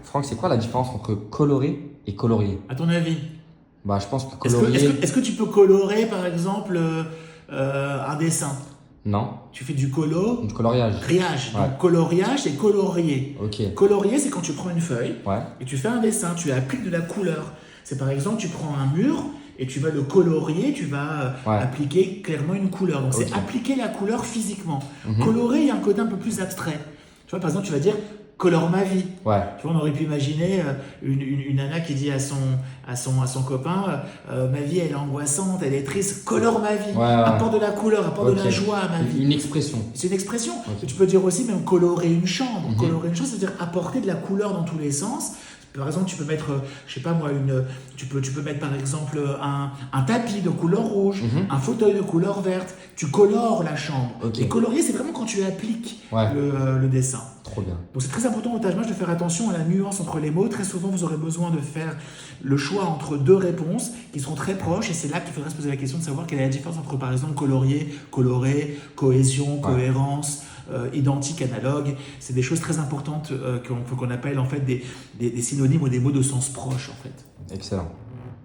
Franck, c'est quoi la différence entre colorer et colorier? À ton avis? Bah, je pense que Est-ce que, colorier, est-ce que, est-ce que tu peux colorer, par exemple, un dessin? non. Tu fais du coloriage. Du coloriage. Ouais. Donc, coloriage, c'est colorier. Ok. Colorier, c'est quand tu prends une feuille Ouais. et tu fais un dessin, tu appliques de la couleur. C'est par exemple, tu prends un mur et tu vas le colorier, tu vas Ouais. appliquer clairement une couleur. Donc, Ok. c'est appliquer la couleur physiquement. Mhm. Colorer, il y a un côté un peu plus abstrait. Tu vois, par exemple, tu vas dire colore ma vie. Ouais. Tu vois, on aurait pu imaginer une nana qui dit à son copain ma vie, elle est angoissante, elle est triste, colore ma vie. Ouais, ouais. Apporte de la couleur, apporte de la Ok. joie à ma vie. Une expression. C'est une expression. Ok. Tu peux dire aussi même colorer une chambre. Mhm. Colorer une chambre, c'est-à-dire apporter de la couleur dans tous les sens. Par exemple, tu peux mettre, je sais pas moi, tu peux mettre par exemple un tapis de couleur rouge, Mhm. un fauteuil de couleur verte. Tu colores la chambre. Ok. Et colorier, c'est vraiment quand tu appliques Ouais. le dessin. Trop bien. Donc c'est très important au tâche match de faire attention à la nuance entre les mots. Très souvent, vous aurez besoin de faire le choix entre deux réponses qui seront très proches. Et c'est là qu'il faudra se poser la question de savoir quelle est la différence entre, par exemple, colorier, coloré, cohésion, cohérence, identique, analogue. C'est des choses très importantes qu'on appelle en fait des synonymes ou des mots de sens proche en fait. Excellent.